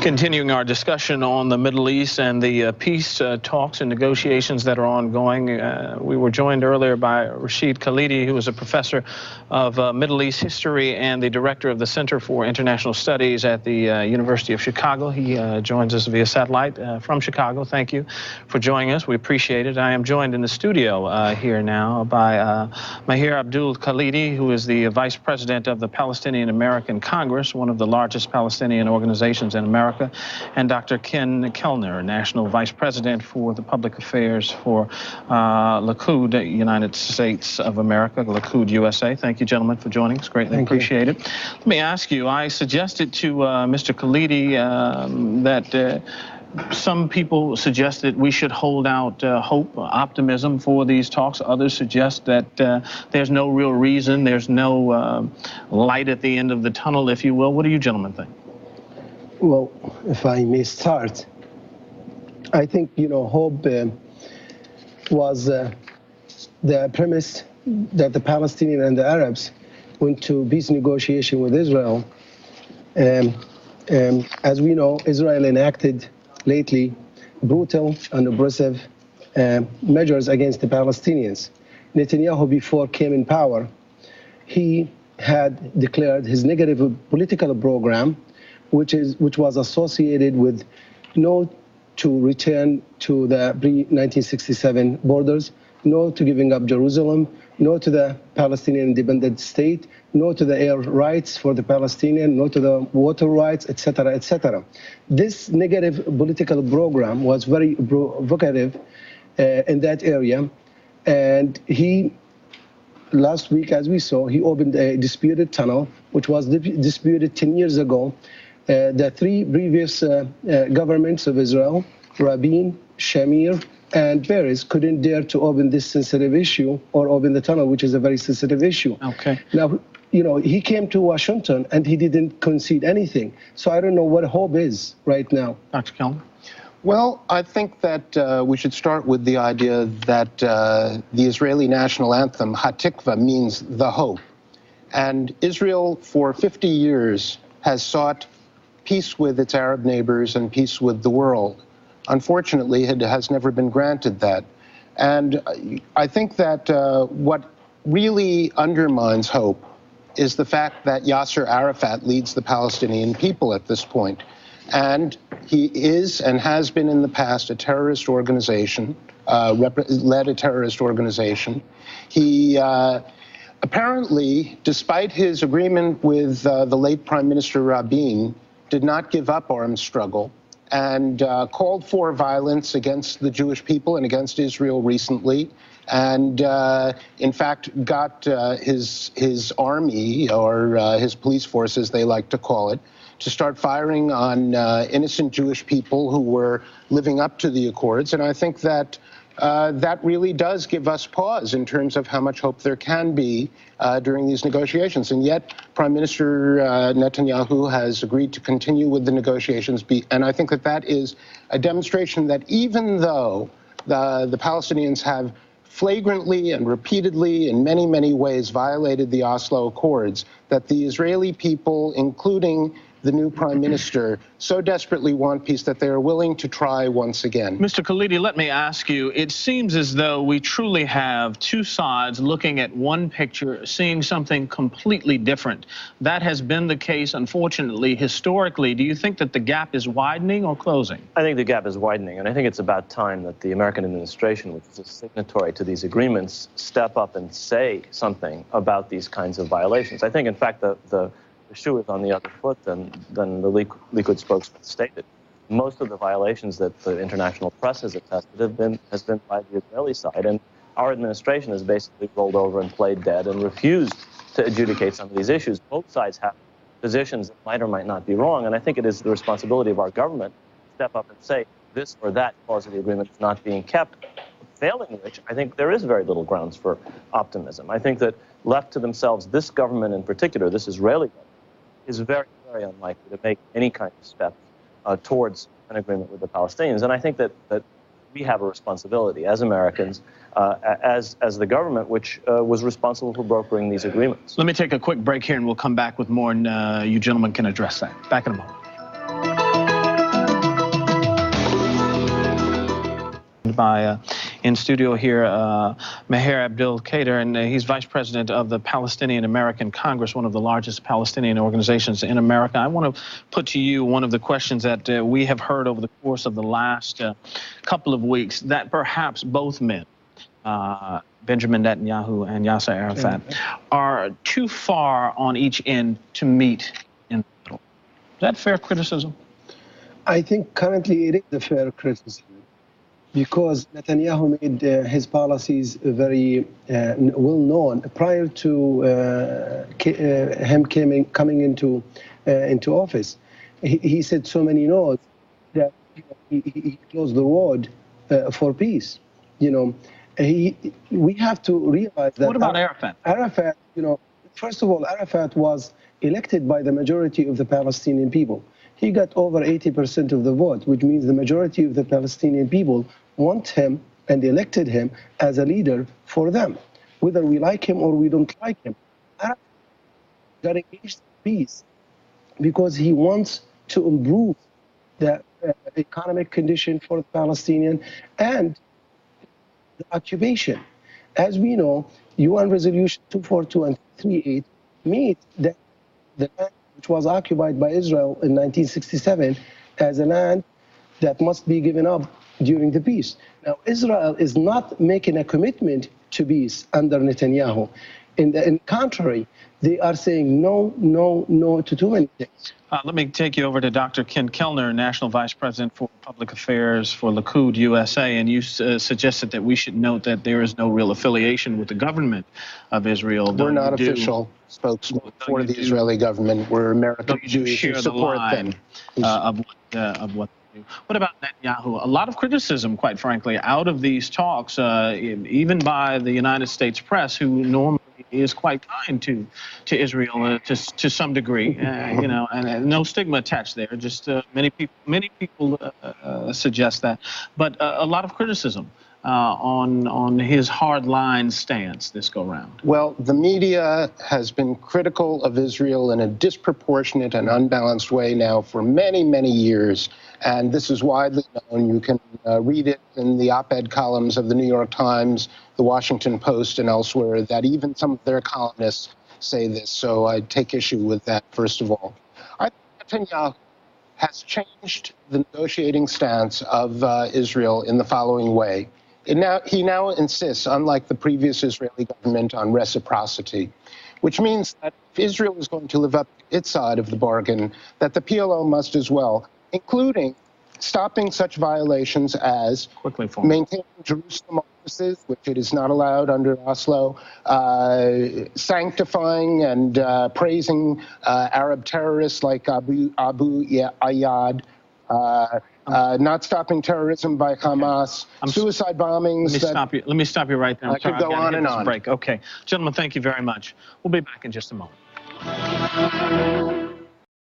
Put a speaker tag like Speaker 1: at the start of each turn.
Speaker 1: Continuing our discussion on the Middle East and the peace talks and negotiations that are ongoing, we were joined earlier by Rashid Khalidi, who is a professor of Middle East history and the director of the Center for International Studies at the University of Chicago. He joins us via satellite from Chicago. Thank you for joining us. We appreciate it. I am joined in the studio here now by Maher Abdelqader, who is the vice president of the Palestinian American Congress, one of the largest Palestinian organizations in America, and Dr. Ken Kellner, National Vice President for the Public Affairs for Likud, United States of America, Likud USA. Thank you, gentlemen, for joining us. Greatly appreciate it. Let me ask you, I suggested to Mr. Khalidi that some people suggest that we should hold out hope, optimism for these talks. Others suggest that there's no real reason, there's no light at the end of the tunnel, if you will. What do you gentlemen think?
Speaker 2: Well, if I may start, I think, hope was the premise that the Palestinians and the Arabs went to peace negotiation with Israel. As we know, Israel enacted lately brutal and oppressive measures against the Palestinians. Netanyahu, before came in power, he had declared his negative political program, which was associated with no to return to the pre-1967 borders, no to giving up Jerusalem, no to the Palestinian independent state, no to the air rights for the Palestinian, no to the water rights, etc., etc. This negative political program was very provocative in that area, and he, last week, as we saw, he opened a disputed tunnel, which was disputed 10 years ago. The three previous governments of Israel, Rabin, Shamir, and Peres, couldn't dare to open this sensitive issue or open the tunnel, which is a very sensitive issue.
Speaker 1: Okay.
Speaker 2: Now, he came to Washington and he didn't concede anything. So I don't know what hope is right now.
Speaker 1: Dr. Kellner?
Speaker 3: Well, I think that we should start with the idea that the Israeli national anthem, Hatikva, means the hope. And Israel, for 50 years, has sought peace with its Arab neighbors and peace with the world. Unfortunately, it has never been granted that. And I think that what really undermines hope is the fact that Yasser Arafat leads the Palestinian people at this point. And he is and has been in the past a terrorist organization, led a terrorist organization. He apparently, despite his agreement with the late Prime Minister Rabin, did not give up armed struggle and called for violence against the Jewish people and against Israel recently, and in fact got his army, or his police force, as they like to call it, to start firing on innocent Jewish people who were living up to the accords. And I think that that really does give us pause in terms of how much hope there can be during these negotiations. And yet, Prime Minister Netanyahu has agreed to continue with the negotiations. And I think that that is a demonstration that even though the Palestinians have flagrantly and repeatedly in many, many ways violated the Oslo Accords, that the Israeli people, including the new prime minister, so desperately want peace that they are willing to try once again.
Speaker 1: Mr. Khalidi, let me ask you, it seems as though we truly have two sides looking at one picture, seeing something completely different. That has been the case, unfortunately, historically. Do you think that the gap is widening or closing?
Speaker 4: I think the gap is widening, and I think it's about time that the American administration, which is a signatory to these agreements, step up and say something about these kinds of violations. I think, in fact, the shoe is on the other foot than the Likud spokesman stated. Most of the violations that the international press has attested has been by the Israeli side, and our administration has basically rolled over and played dead and refused to adjudicate some of these issues. Both sides have positions that might or might not be wrong, and I think it is the responsibility of our government to step up and say this or that clause of the agreement is not being kept, failing which I think there is very little grounds for optimism. I think that left to themselves, this government in particular, this Israeli government, is very, very unlikely to make any kind of step towards an agreement with the Palestinians. And I think that we have a responsibility as Americans, as the government, which was responsible for brokering these agreements.
Speaker 1: Let me take a quick break here, and we'll come back with more, and you gentlemen can address that. Back in a moment. by in studio here Maher Abdelqader, and he's vice president of the Palestinian American Congress, one of the largest Palestinian organizations in America. I want to put to you one of the questions that we have heard over the course of the last couple of weeks, that perhaps both men, Benjamin Netanyahu and Yasser Arafat, are too far on each end to meet in the middle. Is that fair criticism?
Speaker 2: I think currently it is a fair criticism, because Netanyahu made his policies very well known prior to him coming into office. He said so many no's that he closed the road for peace. We have to realize that.
Speaker 1: What about Arafat?
Speaker 2: Arafat, first of all, Arafat was elected by the majority of the Palestinian people. He got over 80% of the vote, which means the majority of the Palestinian people want him and elected him as a leader for them, whether we like him or we don't like him. Arafat got engaged in peace because he wants to improve the economic condition for the Palestinian and the occupation. As we know, UN Resolution 242 and 338 made that the land which was occupied by Israel in 1967 as a land that must be given up during the peace. Now, Israel is not making a commitment to peace under Netanyahu. In the contrary, they are saying no, no, no to too many things.
Speaker 1: Let me take you over to Dr. Ken Kellner, National Vice President for Public Affairs for Likud USA, and you suggested that we should note that there is no real affiliation with the government of Israel.
Speaker 3: We're not official spokesmen for the Israeli government. We're American Jews who support them.
Speaker 1: Of what they do. What about Netanyahu? A lot of criticism, quite frankly, out of these talks, even by the United States press, who normally is quite kind to Israel to some degree, and no stigma attached there. Just many people suggest that, but a lot of criticism on his hardline stance this go round.
Speaker 3: Well, the media has been critical of Israel in a disproportionate and unbalanced way now for many, many years. And this is widely known. You can read it in the op-ed columns of the New York Times, the Washington Post, and elsewhere, that even some of their columnists say this. So I take issue with that, first of all. I think Netanyahu has changed the negotiating stance of Israel in the following way. He now insists, unlike the previous Israeli government, on reciprocity, which means that if Israel is going to live up to its side of the bargain, that the PLO must as well, including stopping such violations as maintaining Jerusalem offices, which it is not allowed under Oslo, sanctifying and praising Arab terrorists like Abu Ayyad, not stopping terrorism by Hamas, suicide bombings.
Speaker 1: Let me stop you right there.
Speaker 3: I could go on and on.
Speaker 1: Break. Okay. Gentlemen, thank you very much. We'll be back in just a moment.